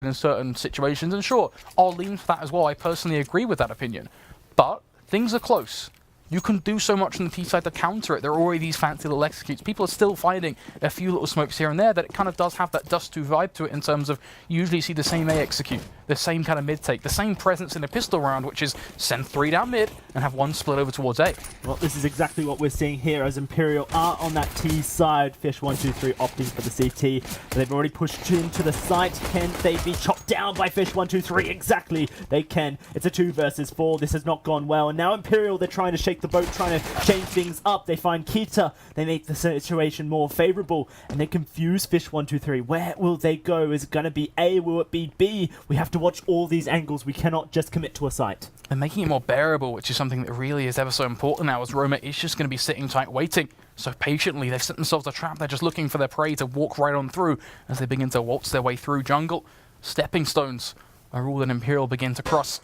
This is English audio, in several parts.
in certain situations, and sure, I'll lean for that as well. I personally agree with that opinion. But things are close. You can do so much on the T side to counter it. There are already these fancy little executes. People are still finding a few little smokes here and there that it kind of does have that Dust 2 vibe to it in terms of you usually see the same A execute, the same kind of mid take, the same presence in a pistol round, which is send 3 down mid and have 1 split over towards A. Well, this is exactly what we're seeing here as Imperial are on that T side. Fish123 opting for the CT. They've already pushed into the site. Can they be chopped down by Fish123? Exactly, they can. It's a 2 versus 4. This has not gone well. And now Imperial, they're trying to shake the boat, trying to change things up. They find Kita. They make the situation more favorable. And they confuse Fish123. Where will they go? Is it going to be A? Will it be B? We have to watch all these angles. We cannot just commit to a site. They're making it more bearable, which is something that really is ever so important now, as Roma is just going to be sitting tight waiting. So patiently, they've set themselves a trap. They're just looking for their prey to walk right on through as they begin to waltz their way through jungle. Stepping stones are all that Imperial begin to cross.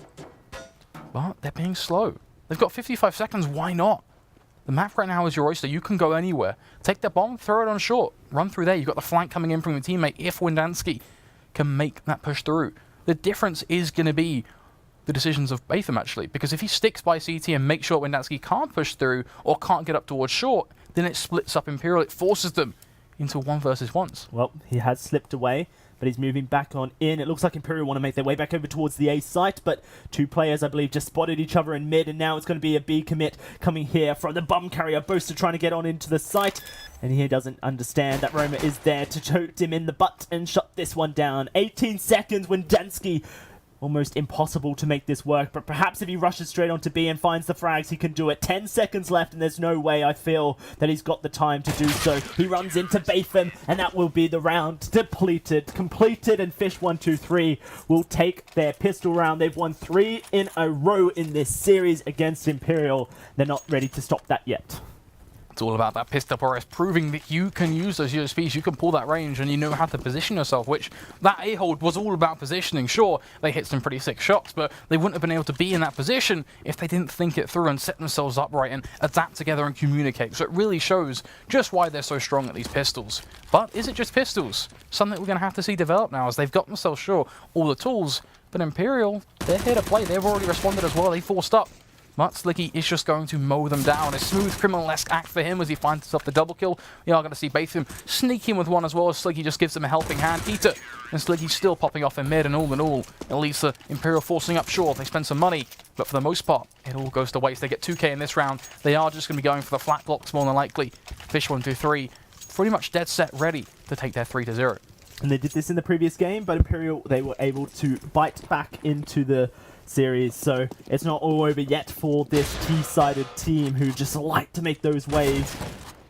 But they're being slow. They've got 55 seconds, why not? The map right now is your oyster. You can go anywhere. Take the bomb, throw it on short. Run through there. You've got the flank coming in from your teammate if Windansky can make that push through. The difference is going to be the decisions of Batham, actually, because if he sticks by CT and makes sure Windansky can't push through or can't get up towards short, then it splits up Imperial. It forces them into 1 versus 1s. Well, he has slipped away, but he's moving back on in. It looks like Imperial want to make their way back over towards the A site, but 2 players, I believe, just spotted each other in mid, and now it's going to be a B commit coming here from the bomb carrier. Boaster trying to get on into the site, and he doesn't understand that Roma is there to tote him in the butt and shut this one down. 18 seconds when Dansky, almost impossible to make this work, but perhaps if he rushes straight onto B and finds the frags, he can do it. 10 seconds left, and there's no way I feel that he's got the time to do so. He runs into Batham, and that will be the round completed, and Fish123 will take their pistol round. They've won 3 in a row in this series against Imperial. They're not ready to stop that yet. It's all about that pistol press, proving that you can use those USPs, you can pull that range, and you know how to position yourself, which that A-hold was all about positioning. Sure, they hit some pretty sick shots, but they wouldn't have been able to be in that position if they didn't think it through and set themselves up right and adapt together and communicate. So it really shows just why they're so strong at these pistols. But is it just pistols? Something we're going to have to see develop now, as they've got themselves, sure, all the tools, but Imperial, they're here to play. They've already responded as well. They forced up. But Sliggy is just going to mow them down. A smooth criminal-esque act for him as he finds himself the double kill. We are going to see Batham sneak in with one as well as Sliggy just gives him a helping hand. Peter and Sliggy still popping off in mid, and all in all, at least the Imperial forcing up short. They spend some money, but for the most part, it all goes to waste. They get 2k in this round. They are just going to be going for the flat blocks more than likely. Fish123 pretty much dead set ready to take their 3-0. And they did this in the previous game, but Imperial, they were able to bite back into the series, so it's not all over yet for this T-sided team who just like to make those waves,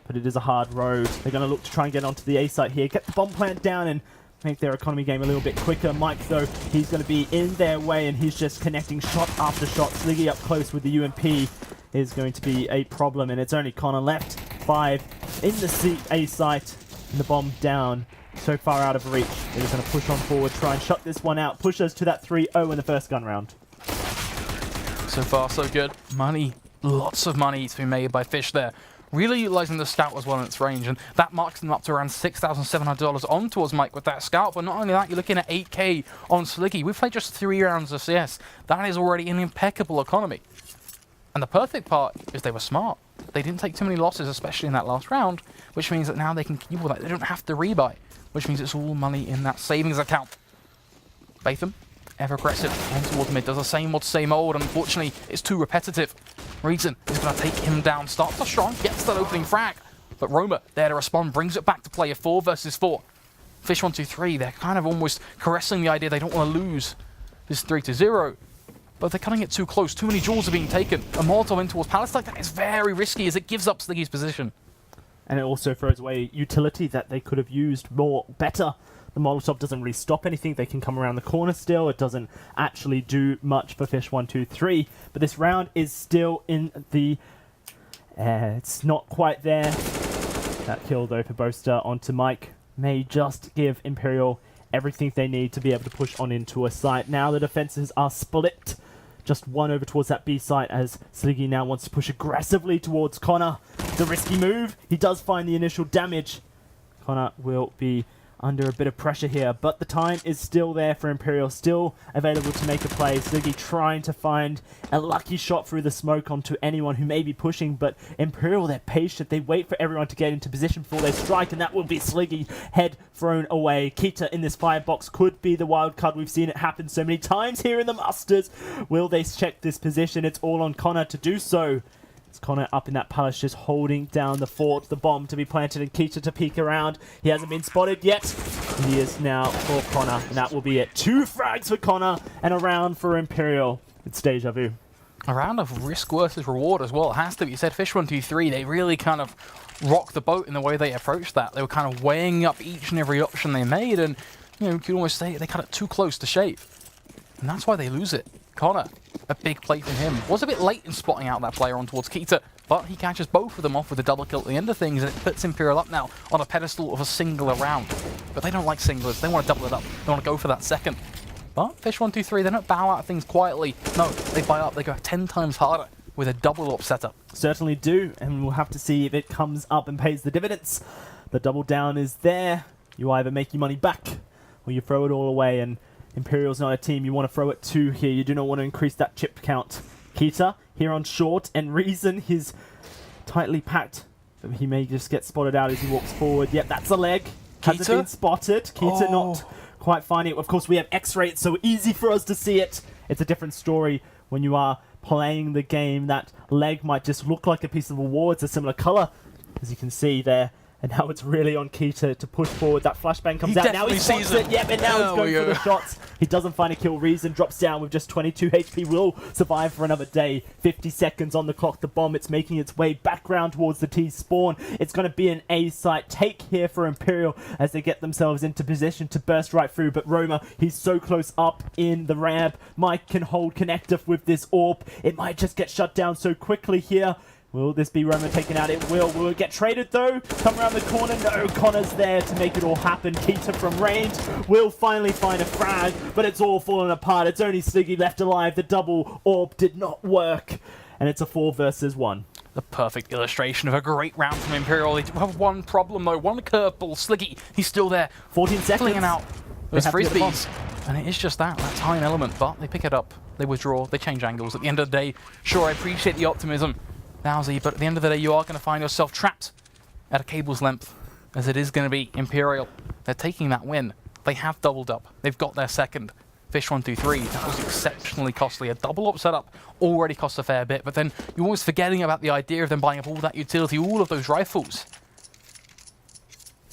but it is a hard road. They're going to look to try and get onto the A site here, get the bomb plant down and make their economy game a little bit quicker. Mike, though, he's going to be in their way and he's just connecting shot after shot. Sliggy up close with the UMP is going to be a problem, and it's only Connor left. 5 in the A site and the bomb down. So far out of reach. They're just going to push on forward, try and shut this one out, push us to that 3-0 in the first gun round. So far, so good. Money, lots of money to be made by Fish there. Really utilising the scout as well in its range, and that marks them up to around $6,700 on towards Mike with that scout. But not only that, you're looking at 8k on Sliggy. We've played just 3 rounds of CS. That is already an impeccable economy. And the perfect part is they were smart. They didn't take too many losses, especially in that last round, which means that now they can keep all that. They don't have to rebuy, which means it's all money in that savings account. Batham, ever aggressive, on towards mid, does the same old, same old. Unfortunately, it's too repetitive. Reason is going to take him down. Starts off strong, gets that opening frag. But Roma, there to respond, brings it back to play a 4 versus 4. Fish123, they're kind of almost caressing the idea they don't want to lose this 3-0. But they're cutting it too close. Too many jewels are being taken. A Molotov in towards Palace like that is very risky as it gives up Sliggy's position. And it also throws away utility that they could have used better. The Molotov doesn't really stop anything. They can come around the corner still. It doesn't actually do much for Fish123. But this round is still in the it's not quite there. That kill, though, for Boaster onto Mike may just give Imperial everything they need to be able to push on into a site. Now the defenses are split. Just one over towards that B site as Sliggy now wants to push aggressively towards Connor. The risky move. He does find the initial damage. Connor will be under a bit of pressure here, but the time is still there for Imperial, still available to make a play. Sliggy trying to find a lucky shot through the smoke onto anyone who may be pushing, but Imperial, they're patient. They wait for everyone to get into position before they strike, and that will be Sliggy, head thrown away. Kita in this firebox could be the wild card. We've seen it happen so many times here in the Masters. Will they check this position? It's all on Connor to do so. Connor up in that palace, just holding down the fort, the bomb to be planted, and Kita to peek around. He hasn't been spotted yet. He is now for Connor, and that will be it. 2 frags for Connor, and a round for Imperial. It's deja vu. A round of risk versus reward as well. It has to be said. Fish123, they really kind of rocked the boat in the way they approached that. They were kind of weighing up each and every option they made, and you can almost say they cut it too close to shave. And that's why they lose it. Connor, a big play from him. Was a bit late in spotting out that player on towards Kita, but he catches both of them off with a double kill at the end of things, and it puts Imperial up now on a pedestal of a singular round. But they don't like singlers. They want to double it up. They want to go for that second. But Fish123, they don't bow out things quietly. No, they buy up. They go 10 times harder with a double up setup. Certainly do, and we'll have to see if it comes up and pays the dividends. The double down is there. You either make your money back, or you throw it all away, and Imperial's not a team you want to throw it to here. You do not want to increase that chip count. Kita here on short, and Reason, he's tightly packed. He may just get spotted out as he walks forward. Yep, that's a leg. Hasn't been spotted. Kita not quite finding it. Of course, we have X-ray. It's so easy for us to see it. It's a different story when you are playing the game. That leg might just look like a piece of a wall. It's a similar color, as you can see there. And now it's really on Kita to push forward. That flashbang comes out. Now he spots it. Yep, and now he's going for the shots. He doesn't find a kill. Reason drops down with just 22 HP. Will survive for another day. 50 seconds on the clock. The bomb, it's making its way back round towards the T spawn. It's going to be an A site take here for Imperial as they get themselves into position to burst right through. But Roma, he's so close up in the ramp. Mike can hold connector with this AWP. It might just get shut down so quickly here. Will this be Roma taken out? It will. Will it get traded though? Come around the corner. No, Connor's there to make it all happen. Kita from range will finally find a frag, but it's all falling apart. It's only Sliggy left alive. The double AWP did not work, and it's a 4 versus 1. The perfect illustration of a great round from Imperial. They do have one problem though, one curveball. Sliggy, he's still there. 14 seconds. Flinging out those frisbees. And it is just that time element, but they pick it up. They withdraw, they change angles. At the end of the day, sure, I appreciate the optimism, Nowsy, but at the end of the day, you are going to find yourself trapped at a cable's length, as it is going to be Imperial. They're taking that win. They have doubled up. They've got their second. Fish123, that was exceptionally costly. A double up setup already cost a fair bit, but then you're always forgetting about the idea of them buying up all that utility, all of those rifles.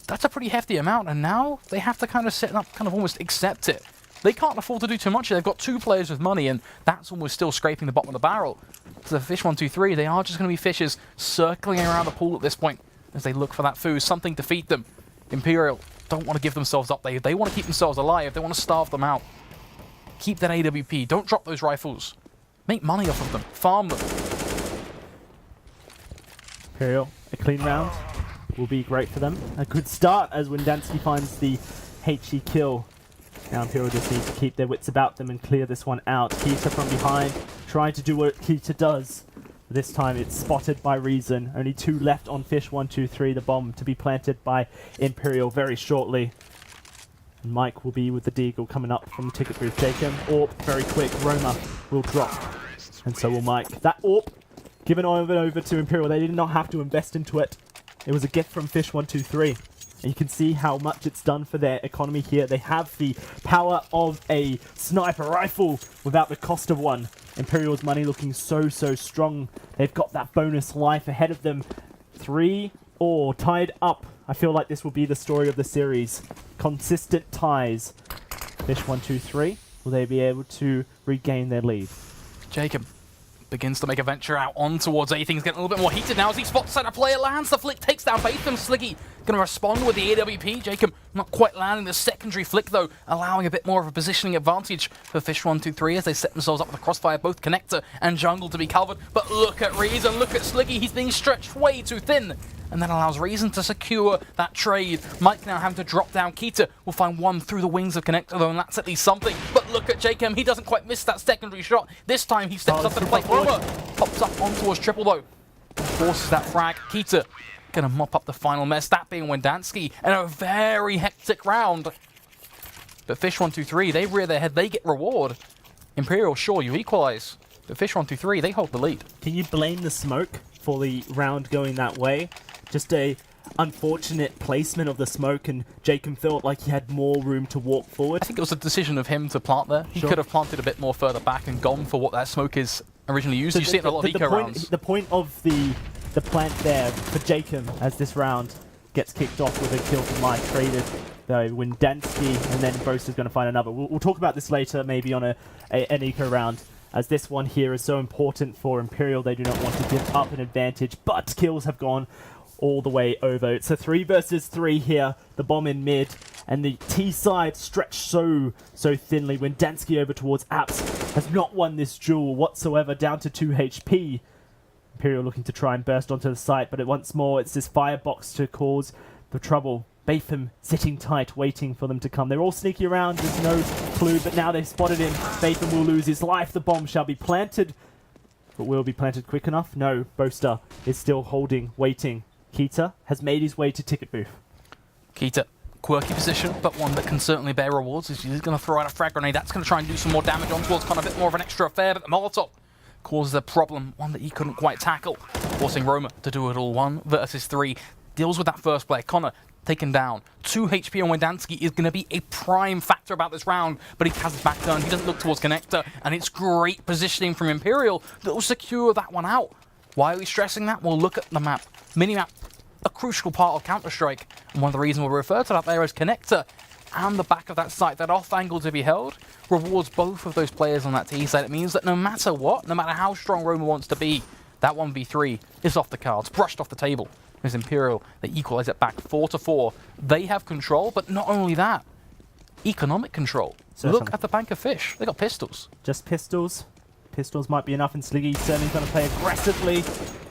That's a pretty hefty amount, and now they have to kind of set up, kind of almost accept it. They can't afford to do too much. They've got 2 players with money, and that's almost still scraping the bottom of the barrel. So Fish123, they are just going to be fishes circling around the pool at this point as they look for that food, something to feed them. Imperial don't want to give themselves up. They want to keep themselves alive. They want to starve them out. Keep that AWP. Don't drop those rifles. Make money off of them. Farm them. Imperial, a clean round will be great for them. A good start as Windansky finds the HE kill. Now Imperial just need to keep their wits about them and clear this one out. Kita from behind, trying to do what Kita does. This time it's spotted by Reason. Only 2 left on Fish123. The bomb to be planted by Imperial very shortly. And Mike will be with the Deagle coming up from the ticket booth. Take him. AWP very quick. Roma will drop. And so will Mike. That AWP given over to Imperial. They did not have to invest into it. It was a gift from Fish123. And you can see how much it's done for their economy here. They have the power of a sniper rifle without the cost of one. Imperial's money looking so strong. They've got that bonus life ahead of them. 3 or tied up. I feel like this will be the story of the series. Consistent ties. Fish123, will they be able to regain their lead? Jacob begins to make a venture out on towards A. Things getting a little bit more heated now as he spots center player, lands the flick, takes down both of them. Sliggy going to respond with the AWP. Jacob not quite landing the secondary flick though, allowing a bit more of a positioning advantage for Fish123 as they set themselves up with a crossfire, both connector and jungle to be covered. But look at Reason, look at Sliggy, he's being stretched way too thin. And that allows Reason to secure that trade. Mike now having to drop down. Kita will find one through the wings of Connector though, and that's at least something. But look at Jacob, he doesn't quite miss that secondary shot. This time he steps up to the plate. Roma pops up on towards triple though. Forces that frag. Kita going to mop up the final mess, that being Wendansky, and a very hectic round. But Fish123, they rear their head, they get reward. Imperial, sure, you equalize. But Fish123, they hold the lead. Can you blame the smoke for the round going that way? Just a unfortunate placement of the smoke, and Jacob felt like he had more room to walk forward. I think it was a decision of him to plant there. He could have planted a bit more further back and gone for what that smoke is originally used. So you see it in a lot of eco rounds. The point of the plant there for Jacob as this round gets kicked off with a kill from Mike traded. Though Wendansky and then Boaster's going to find another. We'll talk about this later, maybe on an eco round, as this one here is so important for Imperial. They do not want to give up an advantage, but kills have gone all the way over. It's a 3 versus 3 here. The bomb in mid, and the T side stretched so thinly. Wendansky over towards Apps has not won this duel whatsoever, down to 2 HP. Imperial looking to try and burst onto the site, but once more it's this firebox to cause the trouble. Batham sitting tight, waiting for them to come. They're all sneaky around, there's no clue, but now they've spotted him. Batham will lose his life. The bomb shall be planted, but will it be planted quick enough? No, Boaster is still holding, waiting. Keita has made his way to ticket booth. Keita, quirky position, but one that can certainly bear rewards. He's going to throw out a frag grenade. That's going to try and do some more damage on towards Connor. A bit more of an extra affair, but the Molotov causes a problem, one that he couldn't quite tackle, forcing Roma to do it all. 1 versus 3. Deals with that first player. Connor taken down. 2 HP on Wendansky is going to be a prime factor about this round, but he has his back turned. He doesn't look towards Connector, and it's great positioning from Imperial that will secure that one out. Why are we stressing that? Well, look at the map. Minimap, a crucial part of Counter-Strike, and one of the reasons we refer to that there as Connector, and the back of that site, that off angle to be held, rewards both of those players on that T side. It means that no matter what, no matter how strong Roma wants to be, that 1v3 is off the cards, brushed off the table. As Imperial, they equalize it back 4-4. They have control, but not only that, economic control. Look at the bank of fish. They got pistols. Just pistols. Pistols might be enough, and Sliggy certainly going to play aggressively,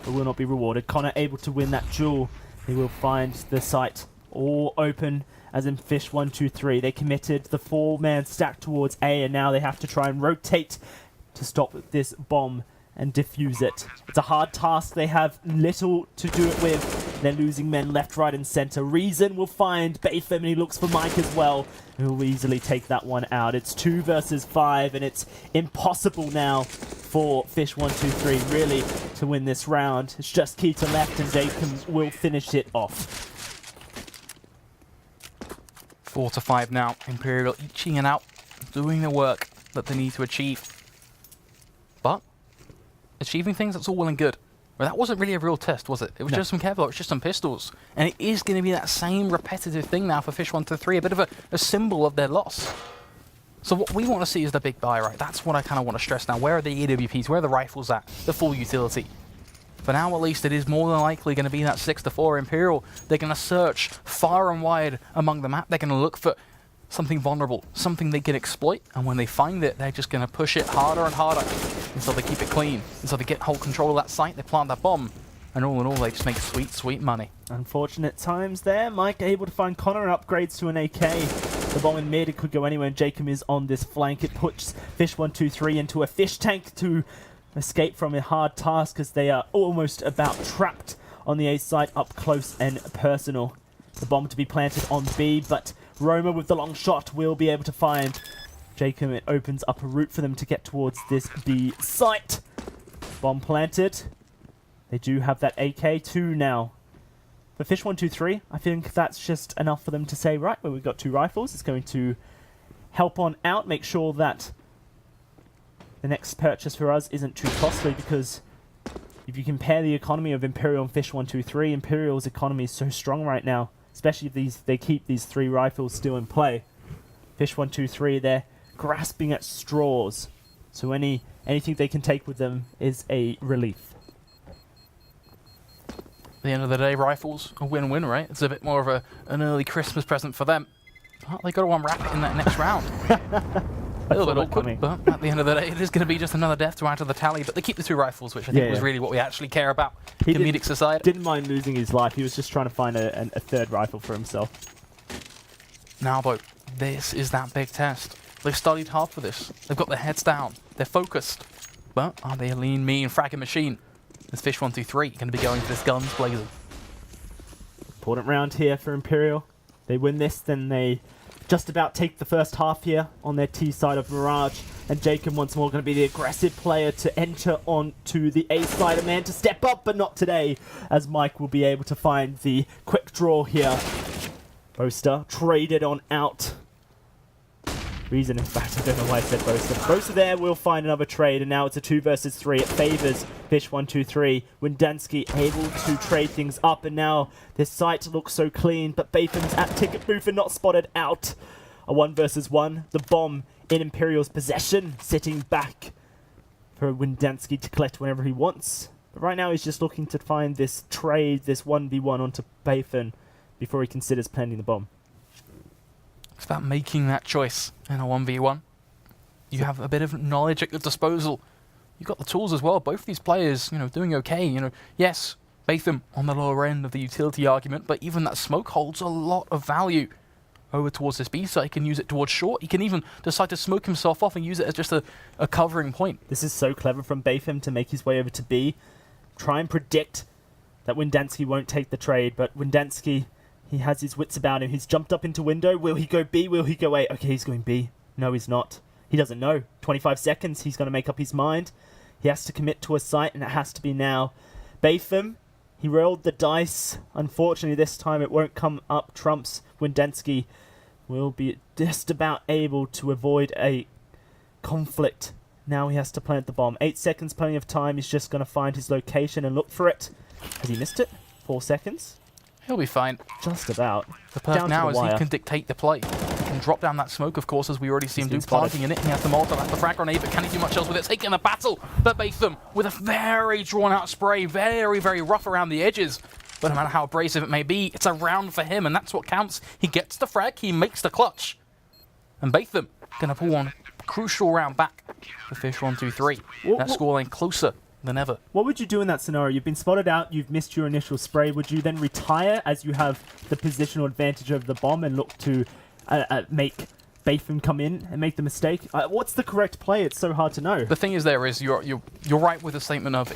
but will not be rewarded. Connor able to win that duel. He will find the site all open, as in Fish123. They committed the 4-man stack towards A, and now they have to try and rotate to stop this bomb and defuse it. It's a hard task. They have little to do it with. They're losing men left, right, and center. Reason will find Batham, and he looks for Mike as well, who will easily take that one out. It's 2 versus 5, and it's impossible now for Fish123 really to win this round. It's just Keita left, and Jacob will finish it off. 4-5 now. Imperial eaching it out, doing the work that they need to achieve. But achieving things, that's all well and good. Well, that wasn't really a real test, was it? It was just some Kevlar, it was just some pistols. And it is going to be that same repetitive thing now for Fish123, a bit of a symbol of their loss. So what we want to see is the big buy, right? That's what I kind of want to stress now. Where are the EWPs? Where are the rifles at? The full utility. For now, at least, it is more than likely going to be that 6-4 Imperial. They're going to search far and wide among the map. They're going to look for something vulnerable, something they can exploit, and when they find it, they're just going to push it harder and harder until they keep it clean, until they get whole control of that site, they plant that bomb, and all in all, they just make sweet, sweet money. Unfortunate times there. Mike able to find Connor upgrades to an AK. The bomb in mid, it could go anywhere, and Jacob is on this flank. It puts Fish123 into a fish tank to escape from a hard task, as they are almost about trapped on the A site up close and personal. The bomb to be planted on B, but Roma with the long shot will be able to find Jacob. It opens up a route for them to get towards this B site. Bomb planted. They do have that AK-2 now. For Fish123, I think that's just enough for them to say, right, well, we've got 2 rifles. It's going to help on out, make sure that the next purchase for us isn't too costly, because if you compare the economy of Imperial and Fish123, Imperial's economy is so strong right now, especially if they keep these 3 rifles still in play. Fish123, they're grasping at straws, so anything they can take with them is a relief. At the end of the day, rifles, a win-win, right? It's a bit more of an early Christmas present for them. But they got to unwrap it in that next round. A little bit awkward, but at the end of the day, it is going to be just another death to add to the tally. But they keep the 2 rifles, which I think was really what we actually care about. Comedic society. Didn't mind losing his life. He was just trying to find a 3rd rifle for himself. Now, though, this is that big test. They've studied hard for this. They've got their heads down. They're focused. But are they a lean, mean, fragging machine? Is Fish123 going to be going for this guns blazing? Important round here for Imperial. They win this, then they just about take the first half here on their T side of Mirage. And Jacob once more going to be the aggressive player to enter onto the A side. A man to step up, but not today, as Mike will be able to find the quick draw here. Boaster traded on out. Reason, in fact, I don't know why I said Boaster. Boaster there will find another trade, and now it's a 2 versus 3. It favors Fish123. Windansky able to trade things up, and now this site looks so clean, but Batham's at ticket booth and not spotted out. A 1 versus 1. The bomb in Imperial's possession, sitting back for Windansky to collect whenever he wants. But right now he's just looking to find this trade, this 1v1 onto Batham before he considers planting the bomb. It's about making that choice in a 1v1. You have a bit of knowledge at your disposal. You've got the tools as well. Both of these players, doing okay. Yes, Batham on the lower end of the utility argument, but even that smoke holds a lot of value over towards this B side. He can use it towards short. He can even decide to smoke himself off and use it as just a covering point. This is so clever from Batham to make his way over to B. Try and predict that Windansky won't take the trade, but Windansky, he has his wits about him. He's jumped up into window. Will he go B? Will he go A? Okay, he's going B. No, he's not. He doesn't know. 25 seconds. He's going to make up his mind. He has to commit to a site, and it has to be now. Batham, he rolled the dice. Unfortunately, this time it won't come up trumps. Windansky will be just about able to avoid a conflict. Now he has to plant the bomb. 8 seconds, plenty of time. He's just going to find his location and look for it. Has he missed it? 4 seconds. He'll be fine. Just about. The perk now is he can dictate the play. He can drop down that smoke, of course, as we already see him do, planting in it. He has the Molotov, that's the frag grenade, but can he do much else with it? Taking the battle, but Batham with a very drawn-out spray, very, very rough around the edges. But no matter how abrasive it may be, it's a round for him, and that's what counts. He gets the frag, he makes the clutch. And Batham gonna pull one crucial round back for Fish123. That scoreline closer than ever. What would you do in that scenario? You've been spotted out, you've missed your initial spray. Would you then retire as you have the positional advantage over the bomb and look to make Batham come in and make the mistake? What's the correct play? It's so hard to know. The thing is, you're right with the statement of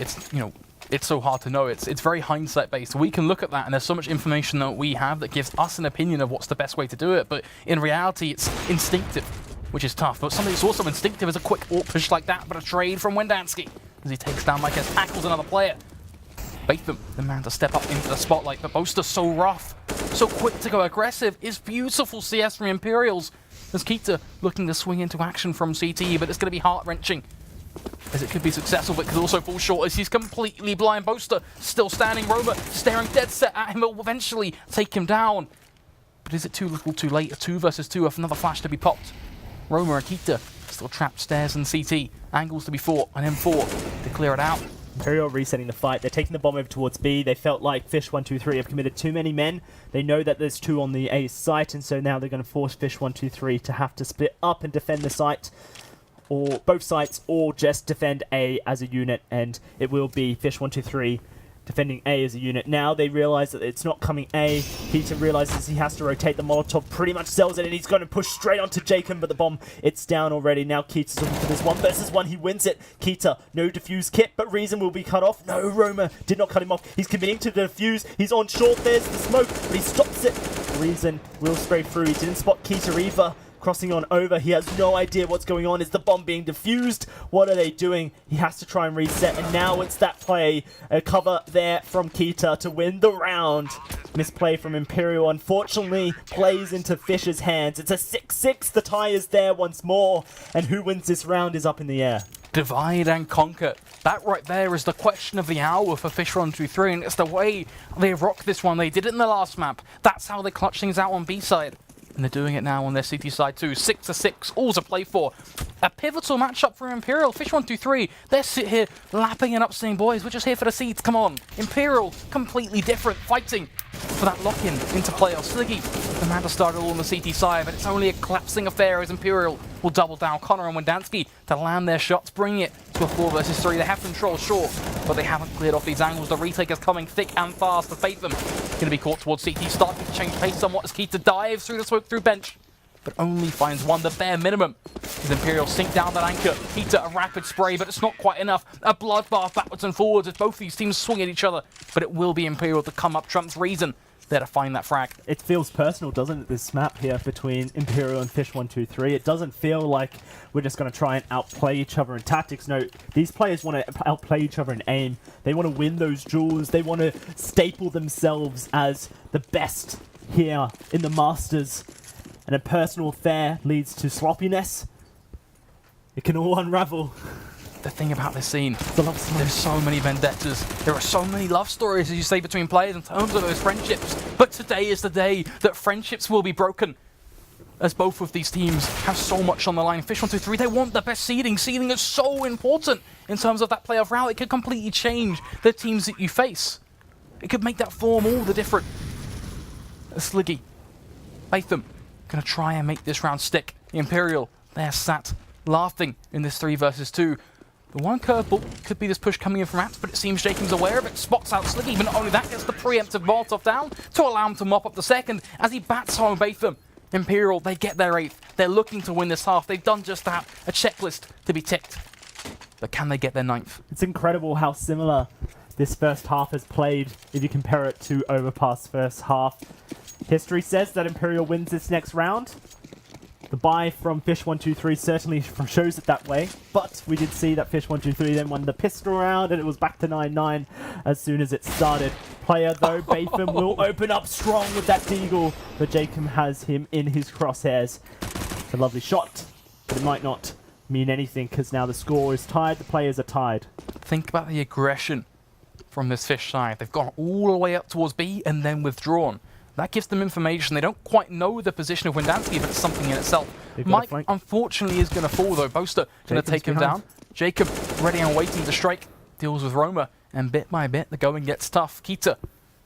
it's so hard to know. It's very hindsight based. We can look at that, and there's so much information that we have that gives us an opinion of what's the best way to do it. But in reality, it's instinctive, which is tough. But something that's also instinctive is a quick AWP push like that, but a trade from Windansky as he takes down Mike and tackles another player. Batham, the man to step up into the spotlight, but Boaster so rough, so quick to go aggressive. Is beautiful CS from Imperials. There's Keita looking to swing into action from CT, but it's going to be heart-wrenching, as it could be successful, but could also fall short as he's completely blind. Boaster still standing, Roma staring dead set at him, will eventually take him down. But is it too little too late? A 2 versus 2 with another flash to be popped. Roma and Keita still trapped stairs and CT. Angles to be fought, and M4 to clear it out. Imperial resetting the fight. They're taking the bomb over towards B. They felt like Fish123 have committed too many men. They know that there's 2 on the A site, and so now they're going to force Fish123 to have to split up and defend the site, or both sites, or just defend A as a unit, and it will be Fish123 defending A as a unit. Now they realize that it's not coming A. Keita realizes he has to rotate the Molotov, pretty much sells it, and he's going to push straight onto Jacob, but the bomb, it's down already. Now Keita's looking for this 1 versus 1. He wins it. Keita, no defuse kit, but Reason will be cut off. No, Roma did not cut him off. He's committing to the defuse. He's on short. There's the smoke, but he stops it. Reason will spray through. He didn't spot Keita either. Crossing on over, he has no idea what's going on. Is the bomb being defused? What are they doing? He has to try and reset, and now it's that play, a cover there from Keita to win the round. Misplay from Imperial, unfortunately, plays into Fish's hands. It's a 6-6, the tie is there once more, and who wins this round is up in the air. Divide and conquer. That right there is the question of the hour for Fish123, and it's the way they rock this one. They did it in the last map. That's how they clutch things out on B side. And they're doing it now on their CT side too. 6-6, all to play for. A pivotal matchup for Imperial. Fish123, they sit here lapping it up saying, boys, we're just here for the seeds, come on. Imperial, completely different, fighting for that lock-in into playoffs. Sliggy, the man to start it all on the CT side, but it's only a collapsing affair as Imperial will double down. Connor and Windansky to land their shots, bring it to a 4 versus 3. They have control, sure, but they haven't cleared off these angles. The retake is coming thick and fast to fate them. Going to be caught towards CT, starting to change pace somewhat as Keita dives through the smoke through bench, but only finds 1, the bare minimum. As Imperial sink down that anchor. Keita, a rapid spray, but it's not quite enough. A bloodbath backwards and forwards as both these teams swing at each other, but it will be Imperial to come up trumps Reason. there to find that frag. It feels personal, doesn't it, this map here between Imperial and Fish123? It doesn't feel like we're just going to try and outplay each other in tactics. No, these players want to outplay each other in aim. They want to win those duels. They want to staple themselves as the best here in the Masters. And a personal affair leads to sloppiness. It can all unravel. The thing about this scene, The love story. there's so many vendettas. There are so many love stories, as you say, between players in terms of those friendships. But today is the day that friendships will be broken, as both of these teams have so much on the line. Fish123, they want the best seeding. Seeding is so important in terms of that playoff route. It could completely change the teams that you face. It could make that form all the different. Sliggy, Batham, gonna try and make this round stick. The Imperial, they're sat laughing in this 3 versus 2. The one curveball could be this push coming in from Ats, but it seems Jacob's aware of it, spots out Sliggy, but not only that, gets the preemptive Molotov down to allow him to mop up the second as he bats home Batham. Imperial, they get their 8th. They're looking to win this half. They've done just that, a checklist to be ticked. But can they get their 9th? It's incredible how similar this first half has played if you compare it to Overpass first half. History says that Imperial wins this next round. The buy from Fish123 certainly shows it that way, but we did see that Fish123 then won the pistol round, and it was back to 9-9 as soon as it started. Player though, Batham will open up strong with that deagle, but Jacob has him in his crosshairs. It's a lovely shot, but it might not mean anything because now the score is tied, the players are tied. Think about the aggression from this Fish side. They've gone all the way up towards B and then withdrawn. That gives them information. They don't quite know the position of Windansky, but it's something in itself. Mike, unfortunately, is going to fall, though. Boaster going to take him down. Jacob, ready and waiting to strike, deals with Roma, and bit by bit, the going gets tough. Kita,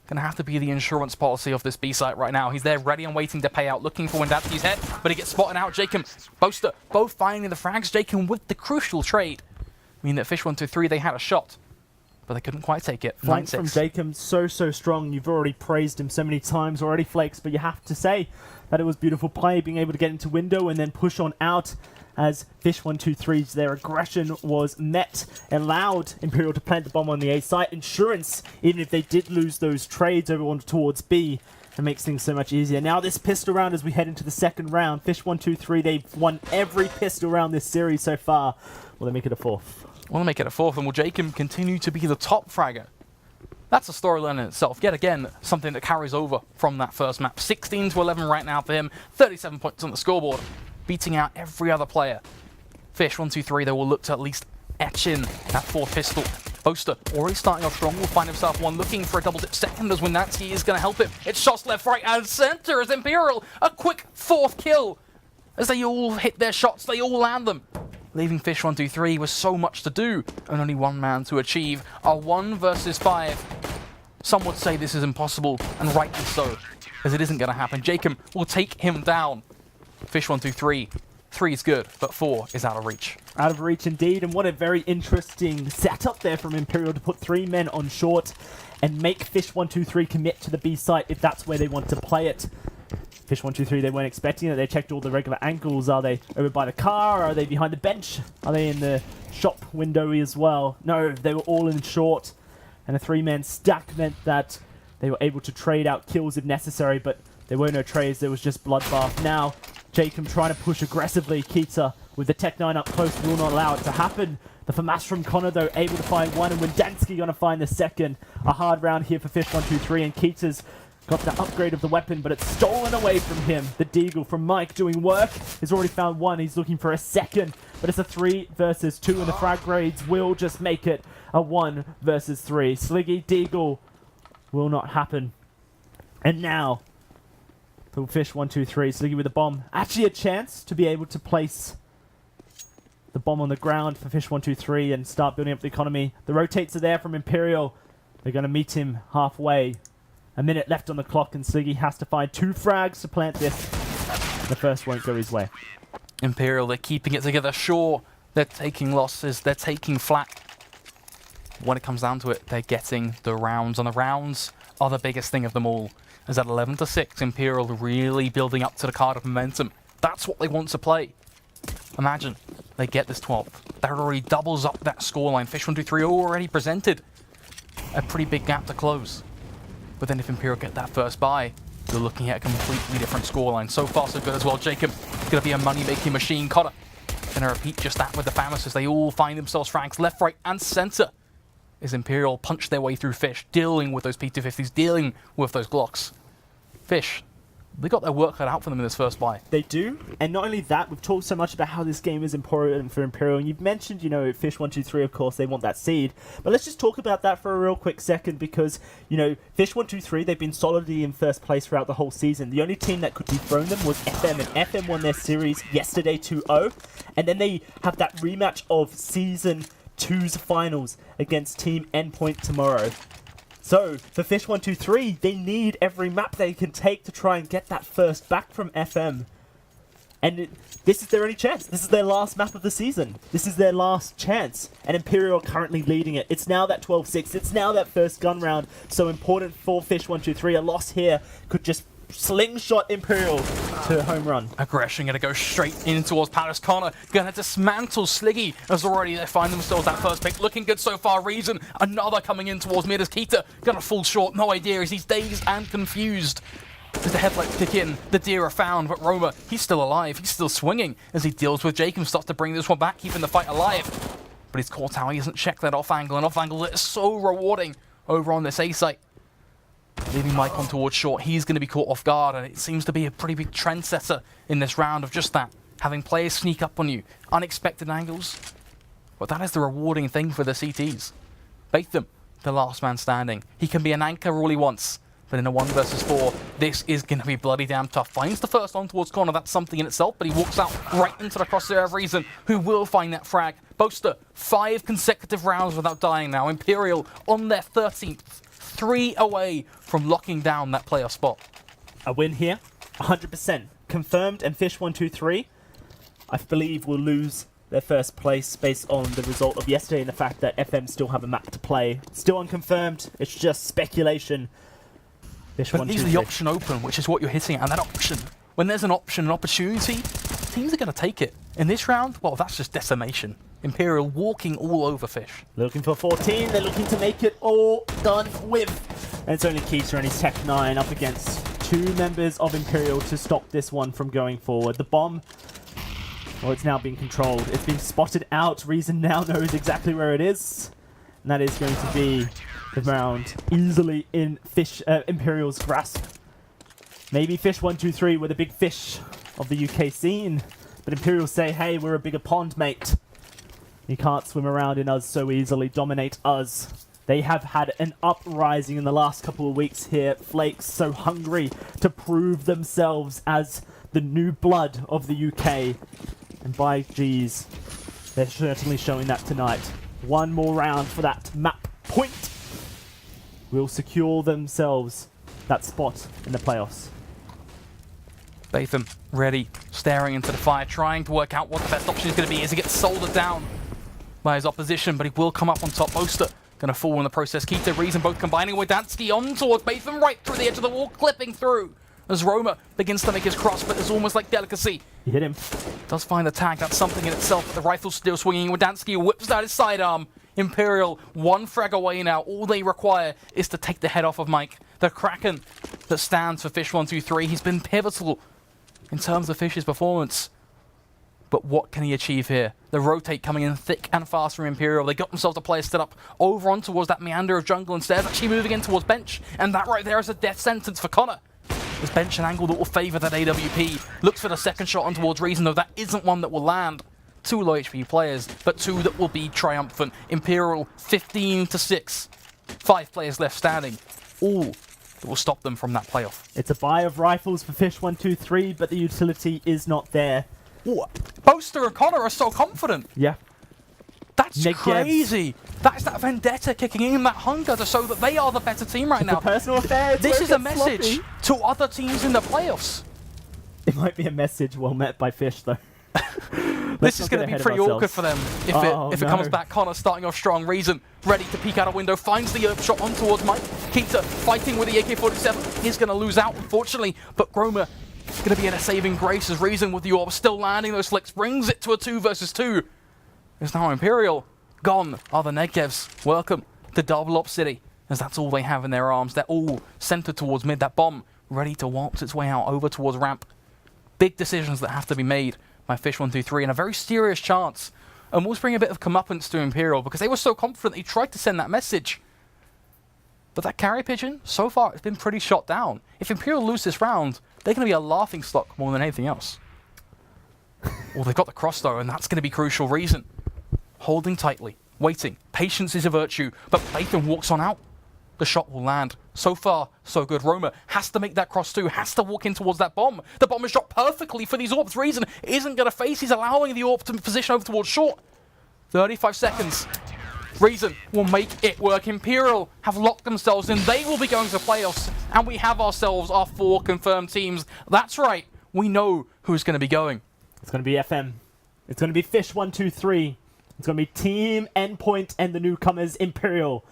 going to have to be the insurance policy of this B site right now. He's there ready and waiting to pay out, looking for Windansky's head, but he gets spotted out. Jacob, Boaster, both finding the frags. Jacob with the crucial trade. I mean that Fish123, they had a shot, but they couldn't quite take it. Flank from Jacob, so strong. You've already praised him so many times already, Flakes, but you have to say that it was beautiful play, being able to get into window and then push on out as Fish123's their aggression was met, allowed Imperial to plant the bomb on the A site. Insurance, even if they did lose those trades over on towards B, it makes things so much easier. Now this pistol round as we head into the second round. Fish123, they've won every pistol round this series so far. Will they make it a 4th? Want to make it a 4th, and will Jacob continue to be the top fragger? That's a storyline in itself. Yet again, something that carries over from that first map. 16-11 right now for him, 37 points on the scoreboard, beating out every other player. Fish123, they will look to at least etch in that 4th pistol. Boaster, already starting off strong, will find himself one, looking for a double dip second as Windansky is going to help him. It's shots left, right, and center as Imperial, a quick 4th kill. As they all hit their shots, they all land them, leaving Fish123 with so much to do and only one man to achieve a 1 versus 5. Some would say this is impossible, and rightly so, as it isn't going to happen. Jacob will take him down. Fish123, 3 is good, but 4 is out of reach. Out of reach indeed, and what a very interesting setup there from Imperial to put 3 men on short and make Fish123 commit to the B site if that's where they want to play it. Fish123, they weren't expecting it. They checked all the regular angles. Are they over by the car? Are they behind the bench? Are they in the shop window as well? No, they were all in short. And a 3-man stack meant that they were able to trade out kills if necessary, but there were no trades. There was just bloodbath. Now, Jacob trying to push aggressively. Kita with the Tech 9 up close will not allow it to happen. The FAMAS from Connor, though, able to find one, and Windansky going to find the second. A hard round here for Fish123, and Kita's got the upgrade of the weapon, but it's stolen away from him. The deagle from Mike doing work. He's already found one. He's looking for a second, but it's a 3 versus 2, and the frag grades will just make it a 1 versus 3. Sliggy deagle will not happen. And now, for Fish123, Sliggy with the bomb. Actually a chance to be able to place the bomb on the ground for Fish123 and start building up the economy. The rotates are there from Imperial. They're going to meet him halfway. A minute left on the clock, and Sliggy has to find 2 frags to plant this. The first won't go his way. Imperial, they're keeping it together. Sure, they're taking losses, they're taking flack. When it comes down to it, they're getting the rounds, and the rounds are the biggest thing of them all. As at 11-6, Imperial really building up to the card of momentum. That's what they want to play. Imagine they get this 12th. That already doubles up that scoreline. Fish123 already presented a pretty big gap to close. But then if Imperial get that first buy, you're looking at a completely different scoreline. So far, so good as well. Jacob going to be a money-making machine. Connor going to repeat just that with the Famas as they all find themselves frags left, right, and center. As Imperial punch their way through Fish, dealing with those P250s, dealing with those Glocks. Fish, they got their work cut out for them in this first buy. They do, and not only that, we've talked so much about how this game is important for Imperial, and you've mentioned, you know, Fish123, of course, they want that seed, but let's just talk about that for a real quick second, because, you know, Fish123, they've been solidly in first place throughout the whole season. The only team that could dethrone them was FM, and FM won their series yesterday 2-0, and then they have that rematch of Season 2's finals against Team Endpoint tomorrow. So, for Fish123, they need every map they can take to try and get that first back from FM. And this is their only chance. This is their last map of the season. This is their last chance. And Imperial are currently leading it. It's now that 12-6. It's now that first gun round. So important for Fish123. A loss here could just slingshot Imperial to a home run. Aggression going to go straight in towards Palace. Connor going to dismantle Sliggy as already they find themselves that first pick. Looking good so far. Reason another coming in towards mid as Keita going to fall short. No idea as he's dazed and confused. As the headlights kick in, the deer are found, but Roma, he's still alive. He's still swinging as he deals with Jacob, starts to bring this one back, keeping the fight alive. But his core tower, he hasn't checked that off angle, and off angle that is so rewarding over on this A site. Leaving Mike on towards short, he's going to be caught off guard, and it seems to be a pretty big trendsetter in this round of just that. Having players sneak up on you, unexpected angles. But that is the rewarding thing for the CTs. Batham, the last man standing. He can be an anchor all he wants, but in a 1 versus 4, this is going to be bloody damn tough. Finds the first on towards Connor, that's something in itself, but he walks out right into the crosshair of Reason, who will find that frag. Boaster, 5 consecutive rounds without dying now. Imperial on their 13th. 3 away from locking down that playoff spot. A win here, 100% confirmed, and Fish123, I believe, will lose their first place based on the result of yesterday and the fact that FM still have a map to play. Still unconfirmed, it's just speculation. But these are the option open, which is what you're hitting at, and that option, when there's an option, an opportunity, teams are going to take it. In this round, well, that's just decimation. Imperial walking all over Fish. Looking for 14, they're looking to make it all done with. And it's only Keita and his Tech 9 up against 2 members of Imperial to stop this one from going forward. The bomb, well, it's now being controlled. It's been spotted out. Reason now knows exactly where it is. And that is going to be the round easily in Imperial's grasp. Maybe Fish123 were the big fish of the UK scene. But Imperial say, hey, we're a bigger pond, mate. You can't swim around in us so easily, dominate us. They have had an uprising in the last couple of weeks here. Flakes so hungry to prove themselves as the new blood of the UK. And by G's, they're certainly showing that tonight. One more round for that map point will secure themselves that spot in the playoffs. Batham, ready, staring into the fire, trying to work out what the best option is going to be as he gets soldered down by his opposition, but he will come up on top. Boaster going to fall in the process. Keita, Reason both combining with Dansky on towards Batham, right through the edge of the wall, clipping through as Roma begins to make his cross, but it's almost like delicacy. He hit him. Does find the tag, that's something in itself, but the rifle's still swinging. Dansky whips out his sidearm. Imperial, 1 frag away now. All they require is to take the head off of Mike. The Kraken that stands for Fish123. He's been pivotal in terms of Fish's performance. But what can he achieve here? The rotate coming in thick and fast from Imperial. They got themselves a player stood up over on towards that meander of jungle instead, actually moving in towards bench. And that right there is a death sentence for Connor. This bench an angle that will favour that AWP. Looks for the second shot on towards Reason, though that isn't one that will land. 2 low HP players, but 2 that will be triumphant. Imperial 15-6. 5 players left standing. All that will stop them from that playoff. It's a buy of rifles for Fish123, but the utility is not there. Ooh, Boaster and Connor are so confident. Yeah. That's crazy. That's that vendetta kicking in, that hunger to show that they are the better team right now. Personal affairs. This is a message to other teams in the playoffs. It might be a message well met by Fish, though. This is going to be pretty awkward for them if it comes back. Connor starting off strong. Reason ready to peek out a window. Finds the shot on towards Mike. Keita fighting with the AK-47. He's going to lose out, unfortunately. But Groma going to be in a saving grace as Reason with the orb still landing those flicks. Brings it to a 2 versus 2. It's now Imperial. Gone are the Negevs. Welcome to Double Op City as that's all they have in their arms. They're all centered towards mid. That bomb ready to waltz its way out over towards ramp. Big decisions that have to be made by Fish123, and a very serious chance. And we'll bring a bit of comeuppance to Imperial because they were so confident they tried to send that message. But that carry pigeon, so far, it's been pretty shot down. If Imperial lose this round, they're going to be a laughing stock more than anything else. Well, they've got the cross though, and that's going to be crucial. Reason, holding tightly, waiting. Patience is a virtue, but Lathan walks on out. The shot will land. So far, so good. Roma has to make that cross too, has to walk in towards that bomb. The bomb is dropped perfectly for these AWPs. Reason isn't going to face. He's allowing the AWP to position over towards short. 35 seconds. Reason will make it work. Imperial have locked themselves in. They will be going to playoffs, and we have ourselves our 4 confirmed teams. That's right. We know who's going to be going. It's going to be FM. It's going to be Fish123. It's going to be Team Endpoint and the newcomers Imperial.